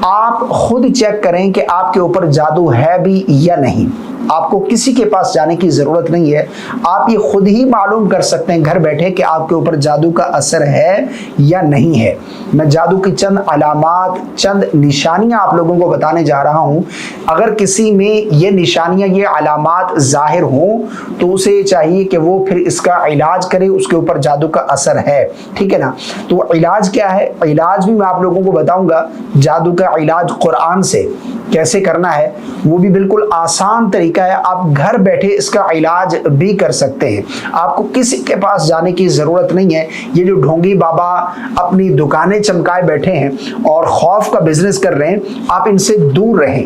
آپ خود چیک کریں کہ آپ کے اوپر جادو ہے بھی یا نہیں. آپ کو کسی کے پاس جانے کی ضرورت نہیں ہے. آپ یہ خود ہی معلوم کر سکتے ہیں گھر بیٹھے کہ آپ کے اوپر جادو کا اثر ہے یا نہیں ہے. میں جادو کی چند علامات، چند نشانیاں آپ لوگوں کو بتانے جا رہا ہوں. اگر کسی میں یہ نشانیاں، یہ علامات ظاہر ہوں تو اسے چاہیے کہ وہ پھر اس کا علاج کرے. اس کے اوپر جادو کا اثر ہے، ٹھیک ہے نا. تو علاج کیا ہے؟ علاج بھی میں آپ لوگوں کو بتاؤں گا. جادو کا علاج قرآن سے کیسے کرنا ہے وہ بھی بالکل آسان طریقہ ہے. آپ گھر بیٹھے اس کا علاج بھی کر سکتے ہیں. آپ کو کسی کے پاس جانے کی ضرورت نہیں ہے. یہ جو ڈھونگی بابا اپنی دکانیں چمکائے بیٹھے ہیں اور خوف کا بزنس کر رہے ہیں، آپ ان سے دور رہیں.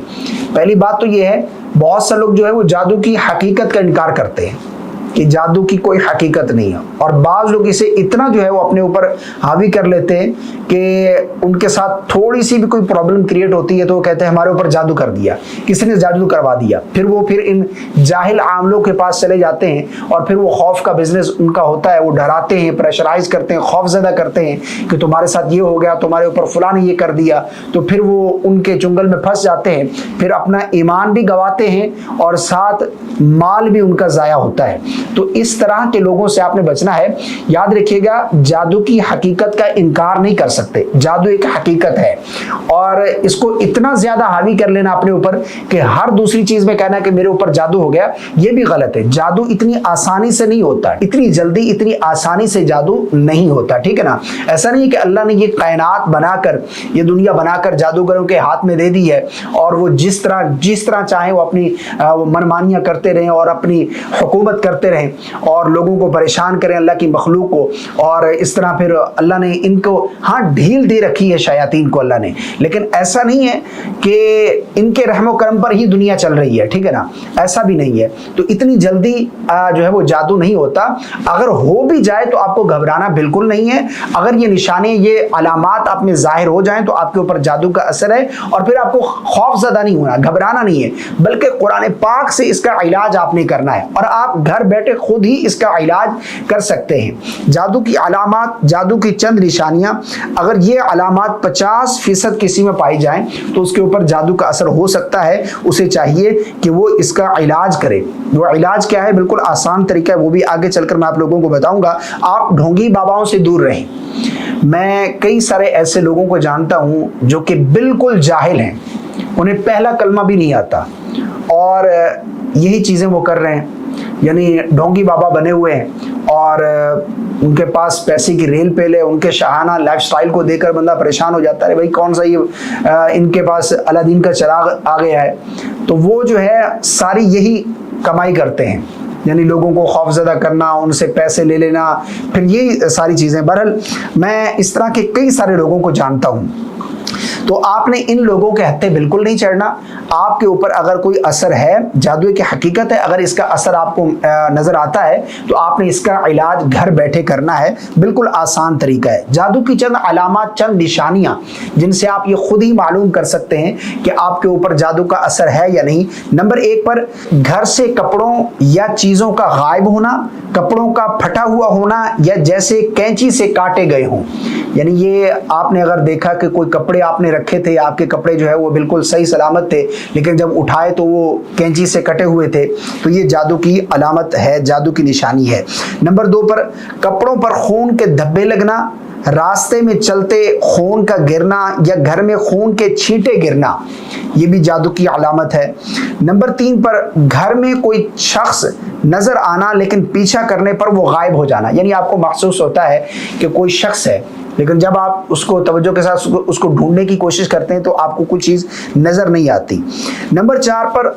پہلی بات تو یہ ہے، بہت سے لوگ جو ہے وہ جادو کی حقیقت کا انکار کرتے ہیں کہ جادو کی کوئی حقیقت نہیں ہے، اور بعض لوگ اسے اتنا جو ہے وہ اپنے اوپر حاوی کر لیتے ہیں کہ ان کے ساتھ تھوڑی سی بھی کوئی پرابلم کریٹ ہوتی ہے تو وہ کہتے ہیں ہمارے اوپر جادو کر دیا، کسی نے جادو کروا دیا. پھر وہ ان جاہل عاملوں کے پاس چلے جاتے ہیں اور پھر وہ خوف کا بزنس ان کا ہوتا ہے. وہ ڈراتے ہیں، پریشرائز کرتے ہیں، خوف زدہ کرتے ہیں کہ تمہارے ساتھ یہ ہو گیا، تمہارے اوپر فلاں نے یہ کر دیا. تو پھر وہ ان کے چنگل میں پھنس جاتے ہیں، پھر اپنا ایمان بھی گواتے ہیں اور ساتھ مال بھی ان کا ضائع ہوتا ہے. تو اس طرح کے لوگوں سے آپ نے بچنا ہے. یاد رکھیے گا، جادو کی حقیقت کا انکار نہیں کر سکتے. جادو ایک حقیقت ہے، اور اس کو اتنا زیادہ حاوی کر لینا اپنے اوپر کہ ہر دوسری چیز میں کہنا کہ میرے اوپر جادو ہو گیا، یہ بھی غلط ہے. جادو اتنی آسانی سے نہیں ہوتا، اتنی جلدی، اتنی آسانی سے جادو نہیں ہوتا، ٹھیک ہے نا. ایسا نہیں کہ اللہ نے یہ کائنات بنا کر، یہ دنیا بنا کر جادوگروں کے ہاتھ میں دے دی ہے اور وہ جس طرح چاہیں وہ اپنی منمانیاں کرتے رہیں اور اپنی حکومت کرتے رہیں اور لوگوں کو پریشان کریں، اللہ کی مخلوق کو. اور اس طرح پھر اللہ نے ان کو ڈھیل دے رکھی ہے شیاطین کو اللہ نے. لیکن ایسا نہیں ہے کہ ان کے رحم و کرم پر ہی دنیا چل رہی ہے، ٹھیک ہے نا. ایسا بھی نہیں ہے. تو اتنی جلدی جو ہے وہ جادو نہیں ہوتا. اگر ہو بھی جائے تو آپ کو گھبرانا بالکل نہیں ہے. اگر یہ نشانے، یہ علامات آپ میں ظاہر ہو جائیں تو آپ کے اوپر جادو کا اثر ہے، اور پھر آپ کو خوف زدہ نہیں ہونا، گھبرانا نہیں ہے، بلکہ قرآن پاک سے اس کا علاج آپ نے کرنا ہے. اور آپ گھر بیٹھے خود ہی اس کا علاج کر سکتے ہیں. جادو کی علامات، جادو کی چند نشانیاں، اگر یہ علامات 50% کسی میں پائی جائیں تو اس کے اوپر جادو کا اثر ہو سکتا ہے. اسے چاہیے کہ وہ اس کا علاج کرے. وہ علاج کیا ہے؟ بالکل آسان طریقہ ہے، وہ بھی آگے چل کر میں آپ لوگوں کو بتاؤں گا. آپ ڈھونگی باباؤں سے دور رہیں. میں کئی سارے ایسے لوگوں کو جانتا ہوں جو کہ بالکل جاہل ہیں، انہیں پہلا کلمہ بھی نہیں آتا اور یہی چیزیں وہ کر رہے ہیں. یعنی ڈھونگی بابا بنے ہوئے ہیں اور ان کے پاس پیسے کی ریل پیل ہے. ان کے شاہانہ لائف سٹائل کو دیکھ کر بندہ پریشان ہو جاتا ہے، بھائی کون سا یہ ان کے پاس الادین کا چراغ آ گیا ہے. تو وہ جو ہے ساری یہی کمائی کرتے ہیں، یعنی لوگوں کو خوف زدہ کرنا، ان سے پیسے لے لینا، پھر یہی ساری چیزیں. بہرحال میں اس طرح کے کئی سارے لوگوں کو جانتا ہوں. تو آپ نے ان لوگوں کے ہتھے بالکل نہیں چڑھنا. آپ کے اوپر اگر کوئی اثر ہے، جادو کی حقیقت ہے، اگر اس کا اثر آپ کو نظر آتا ہے تو آپ نے اس کا علاج گھر بیٹھے کرنا ہے. بالکل آسان طریقہ ہے. جادو کی چند علامات، چند نشانیاں جن سے آپ یہ خود ہی معلوم کر سکتے ہیں کہ آپ کے اوپر جادو کا اثر ہے یا نہیں. نمبر 1 پر گھر سے کپڑوں یا چیزوں کا غائب ہونا، کپڑوں کا پھٹا ہوا ہونا یا جیسے کینچی سے کاٹے گئے ہوں. یعنی یہ آپ نے اگر دیکھا کہ کوئی کپڑے آپ نے رکھے تھے، آپ کے کپڑے جو ہے وہ بالکل صحیح سلامت تھے، لیکن جب اٹھائے تو وہ کینچی سے کٹے ہوئے تھے، تو یہ جادو کی علامت ہے، جادو کی نشانی ہے. نمبر 2 پر کپڑوں پر خون کے دھبے لگنا، راستے میں چلتے خون کا گرنا یا گھر میں خون کے چھینٹے گرنا، یہ بھی جادو کی علامت ہے. نمبر 3 پر گھر میں کوئی شخص نظر آنا لیکن پیچھا کرنے پر وہ غائب ہو جانا. یعنی آپ کو محسوس ہوتا ہے کہ کوئی شخص ہے، لیکن جب آپ اس کو توجہ کے ساتھ اس کو ڈھونڈنے کی کوشش کرتے ہیں تو آپ کو کوئی چیز نظر نہیں آتی. نمبر 4 پر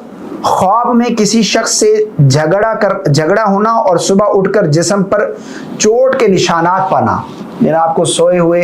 خواب میں کسی شخص سے جھگڑا ہونا اور صبح اٹھ کر جسم پر چوٹ کے نشانات پانا. یعنی آپ کو سوئے ہوئے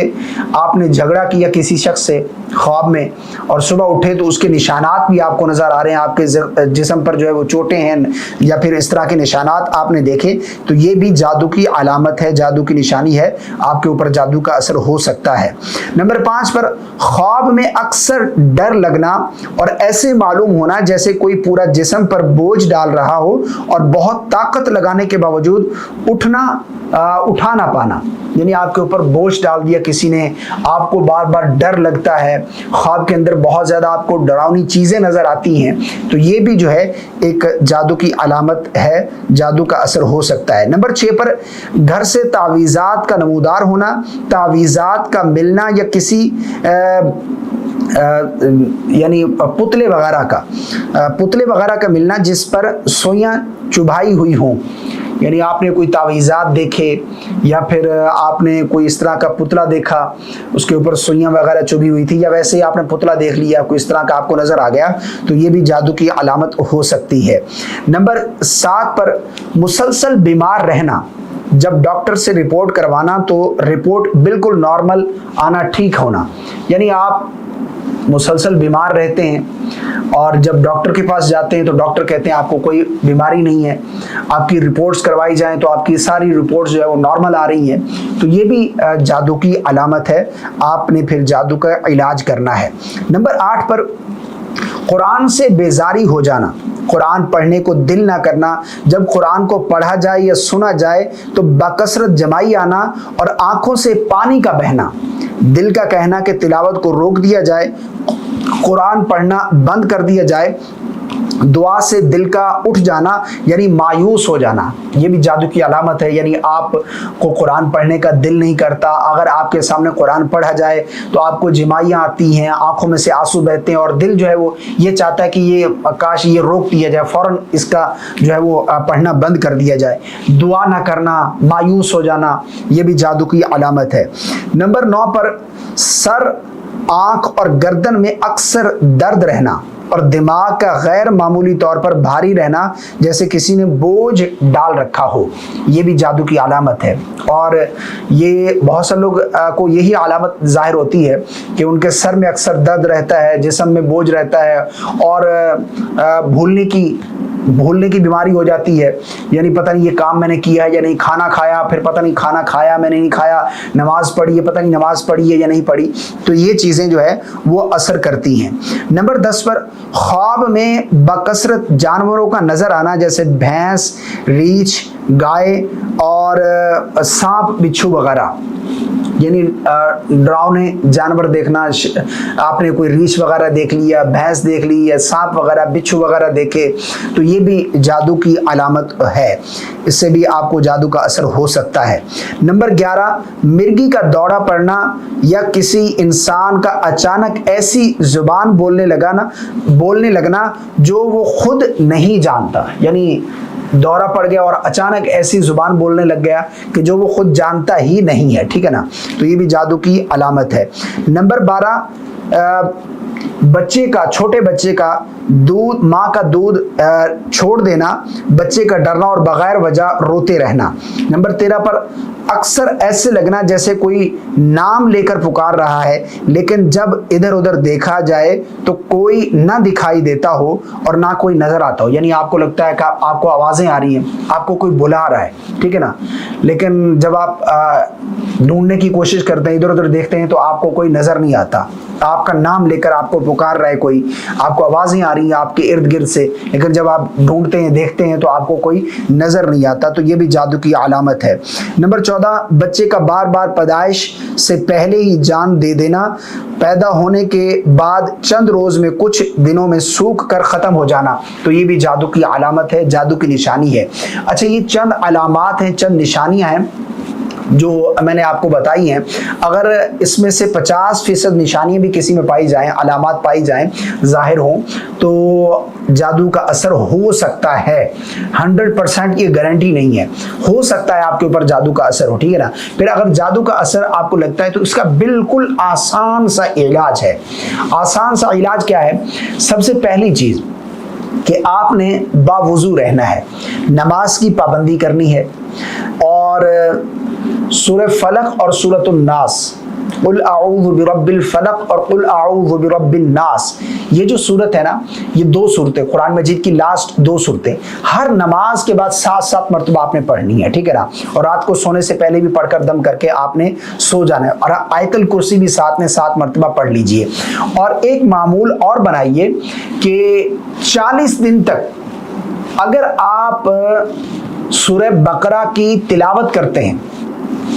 آپ نے جھگڑا کیا کسی شخص سے خواب میں اور صبح اٹھے تو اس کے نشانات بھی آپ کو نظر آ رہے ہیں، آپ کے جسم پر جو ہے وہ چوٹیں ہیں یا پھر اس طرح کے نشانات آپ نے دیکھے، تو یہ بھی جادو کی علامت ہے، جادو کی نشانی ہے. آپ کے اوپر جادو کا اثر ہو سکتا ہے. نمبر 5 پر خواب میں اکثر ڈر لگنا اور ایسے معلوم ہونا جیسے کوئی پورا جسم پر بوجھ ڈال رہا ہو اور بہت طاقت لگانے کے باوجود اٹھا نہ پانا. یعنی آپ کے اوپر بوجھ ڈال دیا کسی نے، آپ کو بار بار ڈر لگتا ہے، خواب کے اندر بہت زیادہ آپ کو ڈراؤنی چیزیں نظر آتی ہیں، تو یہ بھی جو ہے ایک جادو کی علامت ہے، جادو کا اثر ہو سکتا ہے۔ نمبر 6 پر گھر سے تعویذات کا نمودار ہونا، تعویذات کا ملنا یا کسی یعنی پتلے وغیرہ کا ملنا جس پر سوئیاں چبھائی ہوئی ہوں، یعنی آپ نے کوئی تعویذات دیکھے یا پھر آپ نے کوئی اس طرح کا پتلا دیکھا اس کے اوپر سوئیاں وغیرہ چبھی ہوئی تھی، یا ویسے ہی آپ نے پتلا دیکھ لیا کوئی اس طرح کا آپ کو نظر آ گیا، تو یہ بھی جادو کی علامت ہو سکتی ہے۔ نمبر 7 پر مسلسل بیمار رہنا، جب ڈاکٹر سے رپورٹ کروانا تو رپورٹ بالکل نارمل آنا، ٹھیک ہونا، یعنی آپ مسلسل بیمار رہتے ہیں اور جب ڈاکٹر کے پاس جاتے ہیں تو ڈاکٹر کہتے ہیں آپ کو کوئی بیماری نہیں ہے، آپ کی رپورٹس کروائی جائیں تو آپ کی ساری رپورٹس جو ہے وہ نارمل آ رہی ہیں، تو یہ بھی جادو کی علامت ہے، آپ نے پھر جادو کا علاج کرنا ہے۔ نمبر 8 پر قرآن سے بیزاری ہو جانا، قرآن پڑھنے کو دل نہ کرنا، جب قرآن کو پڑھا جائے یا سنا جائے تو بکثرت جمائی آنا اور آنکھوں سے پانی کا بہنا، دل کا کہنا کہ تلاوت کو روک دیا جائے، قرآن پڑھنا بند کر دیا جائے، دعا سے دل کا اٹھ جانا یعنی مایوس ہو جانا، یہ بھی جادو کی علامت ہے، یعنی آپ کو قرآن پڑھنے کا دل نہیں کرتا، اگر آپ کے سامنے قرآن پڑھا جائے تو آپ کو جمائیاں آتی ہیں، آنکھوں میں سے آنسو بہتے ہیں اور دل جو ہے وہ یہ چاہتا ہے کہ یہ کاش یہ روک دیا جائے، فوراً اس کا جو ہے وہ پڑھنا بند کر دیا جائے، دعا نہ کرنا، مایوس ہو جانا، یہ بھی جادو کی علامت ہے۔ نمبر 9 پر سر، آنکھ اور گردن میں اکثر درد رہنا اور دماغ کا غیر معمولی طور پر بھاری رہنا جیسے کسی نے بوجھ ڈال رکھا ہو، یہ بھی جادو کی علامت ہے، اور یہ بہت سے لوگ کو یہی علامت ظاہر ہوتی ہے کہ ان کے سر میں اکثر درد رہتا ہے، جسم میں بوجھ رہتا ہے اور بھولنے کی بیماری ہو جاتی ہے، یعنی پتہ نہیں یہ کام میں نے کیا ہے یا نہیں، کھانا کھایا پھر پتہ نہیں کھانا کھایا میں نے نہیں کھایا، نماز پڑھی ہے پتہ نہیں نماز پڑھی ہے یا نہیں پڑھی، تو یہ چیزیں جو ہے وہ اثر کرتی ہیں۔ نمبر 10 پر خواب میں بکثرت جانوروں کا نظر آنا جیسے بھینس، ریچھ، گائے اور سانپ بچھو وغیرہ، یعنی ڈراؤنے جانور دیکھنا، آپ نے کوئی ریچھ وغیرہ دیکھ لیا، بھینس دیکھ لی یا سانپ وغیرہ بچھو وغیرہ دیکھے تو یہ بھی جادو کی علامت ہے، اس سے بھی آپ کو جادو کا اثر ہو سکتا ہے۔ نمبر 11 مرگی کا دوڑا پڑنا یا کسی انسان کا اچانک ایسی زبان بولنے لگنا جو وہ خود نہیں جانتا، یعنی دورہ پڑ گیا اور اچانک ایسی زبان بولنے لگ گیا کہ جو وہ خود جانتا ہی نہیں ہے، ٹھیک ہے نا، تو یہ بھی جادو کی علامت ہے۔ نمبر 12 چھوٹے بچے کا ماں کا دودھ چھوڑ دینا، بچے کا ڈرنا اور بغیر وجہ روتے رہنا۔ نمبر 13 پر اکثر ایسے لگنا جیسے کوئی نام لے کر پکار رہا ہے لیکن جب ادھر ادھر دیکھا جائے تو کوئی نہ دکھائی دیتا ہو اور نہ کوئی نظر آتا ہو، یعنی آپ کو لگتا ہے کہ آپ کو آوازیں آ رہی ہیں، آپ کو کوئی بلا رہا ہے، ٹھیک ہے نا، لیکن جب آپ ڈھونڈنے کی کوشش کرتے ہیں، ادھر ادھر دیکھتے ہیں تو آپ کو کوئی نظر نہیں آتا، آپ کا نام لے کر آپ کو پکار رہا ہے کوئی، آپ کو آوازیں آ رہی ہیں آپ کے ارد گرد سے، لیکن جب آپ ڈھونڈتے ہیں دیکھتے ہیں تو آپ کو کوئی نظر نہیں آتا، تو یہ بھی جادو کی علامت ہے۔ نمبر 14 بچے کا بار بار پیدائش سے پہلے ہی جان دے دینا، پیدا ہونے کے بعد چند روز میں کچھ دنوں میں سوکھ کر ختم ہو جانا، تو یہ بھی جادو کی علامت ہے، جادو کی نشانی ہے۔ اچھا، یہ چند علامات ہیں، چند نشانیاں ہیں جو میں نے آپ کو بتائی ہیں، اگر اس میں سے 50% نشانیاں بھی کسی میں پائی جائیں، علامات پائی جائیں، ظاہر ہوں، تو جادو کا اثر ہو سکتا ہے، 100% یہ گارنٹی نہیں ہے، ہو سکتا ہے آپ کے اوپر جادو کا اثر ہو، ٹھیک ہے نا۔ پھر اگر جادو کا اثر آپ کو لگتا ہے تو اس کا بالکل آسان سا علاج ہے۔ آسان سا علاج کیا ہے؟ سب سے پہلی چیز کہ آپ نے باوضو رہنا ہے، نماز کی پابندی کرنی ہے، اور سورہ فلق اور سورۃ الناس، قل اعوذ برب الفلق اور قل اعوذ برب الناس، یہ جو صورت ہے نا، یہ 2 صورتیں قرآن مجید کی لاسٹ 2 صورتیں ہر نماز کے بعد 7 مرتبہ آپ نے پڑھنی ہے، ٹھیک ہے نا، اور رات کو سونے سے پہلے بھی پڑھ کر دم کر کے آپ نے سو جانا ہے، اور آیت الکرسی بھی ساتھ میں 7 مرتبہ پڑھ لیجئے، اور ایک معمول اور بنائیے کہ 40 دن تک اگر آپ سورہ بقرہ کی تلاوت کرتے ہیں،